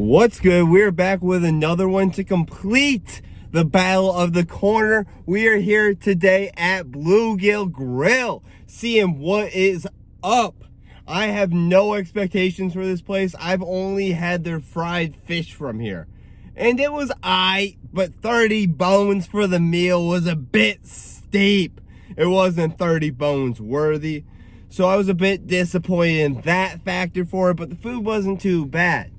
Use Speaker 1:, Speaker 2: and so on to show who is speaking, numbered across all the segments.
Speaker 1: What's good? We're back with another one to complete the battle of the corner. We are here today at Bluegill Grill, seeing what is up. I have no expectations for this place. I've only had their fried fish from here, and it was but 30 bones for the meal was a bit steep. It wasn't 30 bones worthy, so I was a bit disappointed in that factor for it, but the food wasn't too bad.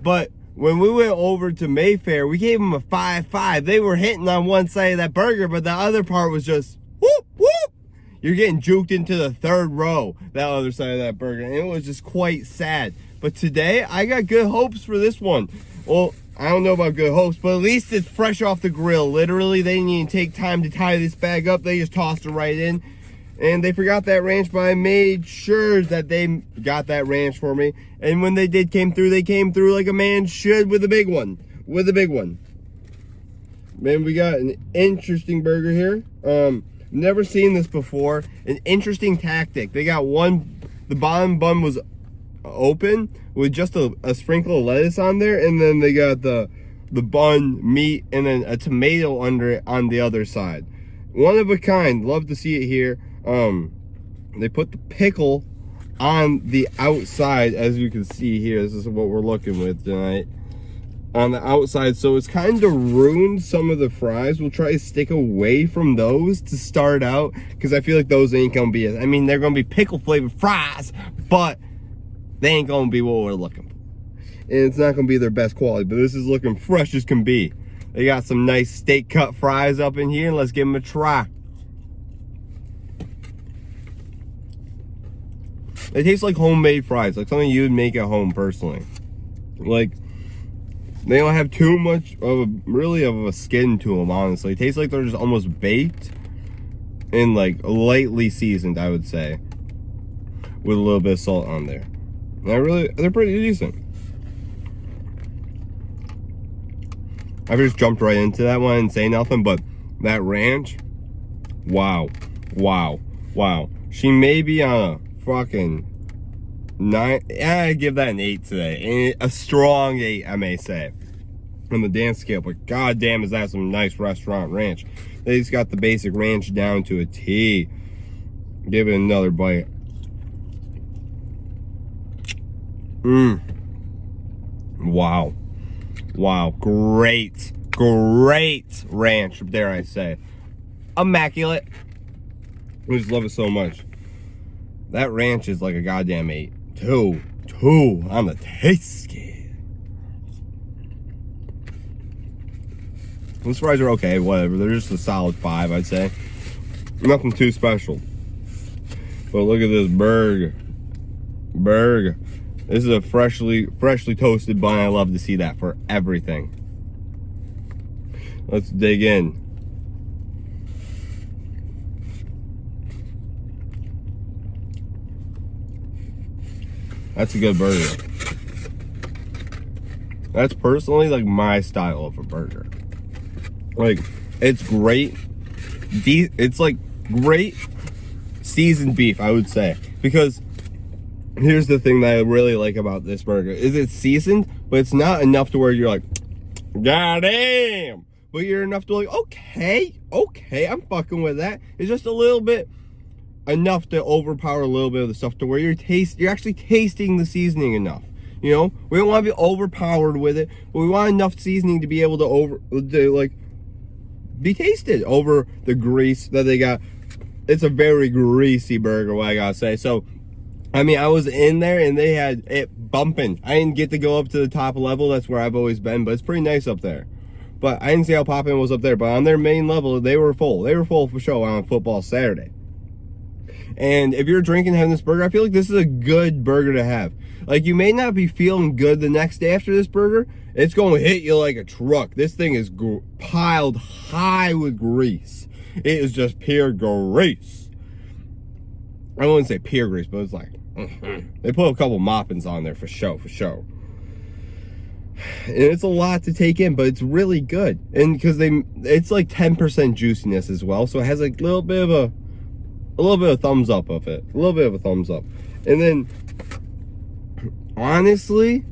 Speaker 1: But when we went over to Mayfair, we gave them a 5-5. They were hitting on one side of that burger, but the other part was just whoop, whoop. You're getting juked into the third row, that other side of that burger. And it was just quite sad. But today, I got good hopes for this one. Well, I don't know about good hopes, but at least it's fresh off the grill. Literally, they didn't even take time to tie this bag up. They just tossed it right in. And they forgot that ranch, but I made sure that they got that ranch for me. And when they did they came through like a man should with a big one. With a big one. Man, we got an interesting burger here. Never seen this before. An interesting tactic. They got the bottom bun was open with just a sprinkle of lettuce on there. And then they got the bun, meat, and then a tomato under it on the other side. One of a kind. Love to see it here. They put the pickle on the outside, as you can see here. This is what we're looking with tonight on the outside, so it's kind of ruined some of the fries. We'll try to stick away from those to start out, because I feel like those ain't gonna be they're gonna be pickle flavored fries, but they ain't gonna be what we're looking for, and it's not gonna be their best quality. But this is looking fresh as can be. They got some nice steak cut fries up in here, and let's give them a try. It tastes like homemade fries, like something you would make at home personally. Like, they don't have too much of a skin to them, honestly. It tastes like they're just almost baked and like lightly seasoned, I would say, with a little bit of salt on there. And they're pretty decent. I just jumped right into that one and say nothing, but that ranch, wow. She may be on a fucking 9. I give that an 8 today, and a strong 8, I may say, on the dance scale. But goddamn, is that some nice restaurant ranch? They just got the basic ranch down to a T. Give it another bite. Wow, great ranch, dare I say. Immaculate. I just love it so much. That ranch is like a goddamn 8. 2 on the taste scale. Those fries are okay, whatever. They're just a solid 5, I'd say. Nothing too special. But look at this burger. This is a freshly toasted bun. I love to see that for everything. Let's dig in. That's a good burger. That's personally like my style of a burger. Like, it's great. It's like great seasoned beef, I would say. Because here's the thing that I really like about this burger. Is it's seasoned, but it's not enough to where you're like, God damn. But you're enough to like, okay, I'm fucking with that. It's just a little bit enough to overpower a little bit of the stuff to where you're actually tasting the seasoning enough. You know, we don't want to be overpowered with it, but we want enough seasoning to be able to be tasted over the grease that they got. It's a very greasy burger, what I gotta say. So, I mean, I was in there and they had it bumping. I didn't get to go up to the top level. That's where I've always been, but it's pretty nice up there. But I didn't see how popping it was up there. But on their main level, they were full. They were full for show on football Saturday. And if you're drinking having this burger, I feel like this is a good burger to have. Like, you may not be feeling good the next day after this burger. It's going to hit you like a truck. This thing is piled high with grease. It is just pure grease. I wouldn't say pure grease, but it's like, they put a couple moppins on there for show. And it's a lot to take in, but it's really good. And because it's like 10% juiciness as well, so it has like a little bit of thumbs up of it. A little bit of a thumbs up. And then honestly,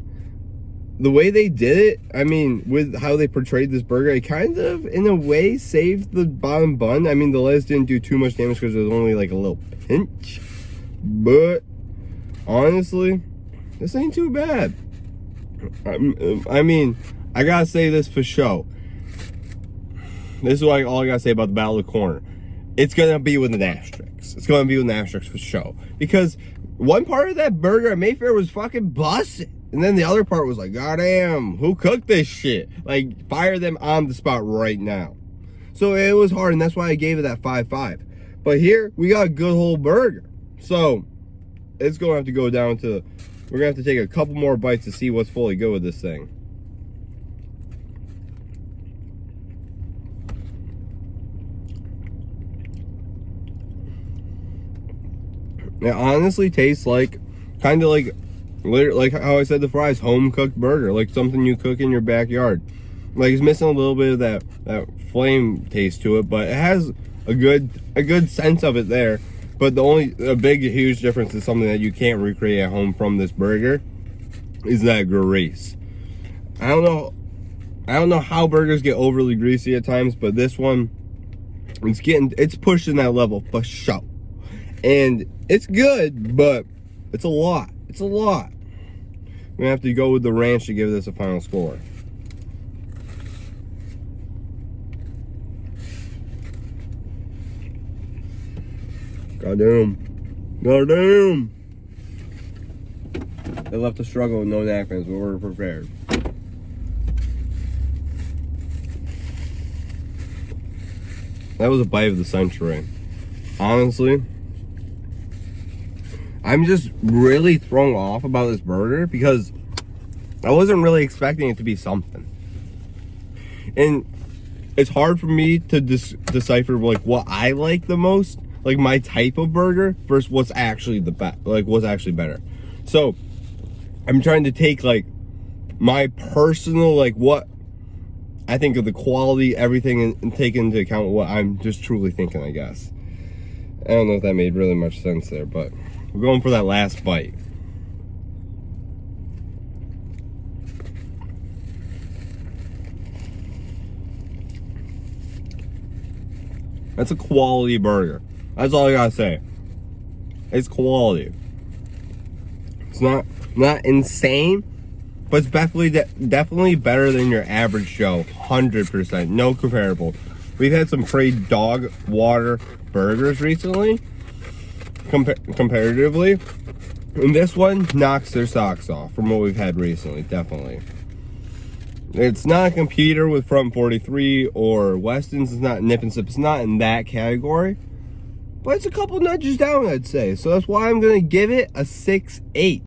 Speaker 1: the way they did it, I mean, with how they portrayed this burger, it kind of, in a way, saved the bottom bun. I mean, the lettuce didn't do too much damage because it was only like a little pinch. But honestly, this ain't too bad. I mean, I gotta say this for show. This is all I gotta say about the Battle of the Corner. It's gonna be with an asterisk. It's gonna be with an asterisk for show. Because one part of that burger at Mayfair was fucking busted. And then the other part was like, goddamn, who cooked this shit? Like, fire them on the spot right now. So it was hard, and that's why I gave it that 5.5. But here, we got a good whole burger. So, it's gonna have to go down to, we're gonna have to take a couple more bites to see what's fully good with this thing. It honestly tastes like, kind of like how I said the fries, home-cooked burger, like something you cook in your backyard. Like, it's missing a little bit of that flame taste to it, but it has a good sense of it there. But a big, huge difference is something that you can't recreate at home from this burger is that grease. I don't know how burgers get overly greasy at times, but this one, it's pushing that level for sure. And it's good, but it's a lot. It's a lot. I'm gonna have to go with the ranch to give this a final score. Goddamn. Goddamn. They left a struggle with no napkins, but we're prepared. That was a bite of the century. Honestly, I'm just really thrown off about this burger because I wasn't really expecting it to be something. And it's hard for me to decipher like what I like the most, like my type of burger, versus what's actually the best, like what's actually better. So I'm trying to take like my personal, like what I think of the quality, everything, and take into account what I'm just truly thinking, I guess. I don't know if that made really much sense there, but we're going for that last bite. That's a quality burger. That's all I gotta say. It's quality. It's not insane, but it's definitely better than your average Joe. 100%, no comparable. We've had some pretty dog water burgers recently, comparatively, and this one knocks their socks off from what we've had recently. Definitely. It's not a competitor with Front 43 or Weston's. It's not Nip and Sip. It's not in that category. But it's a couple nudges down, I'd say. So that's why I'm going to give it a 6.8.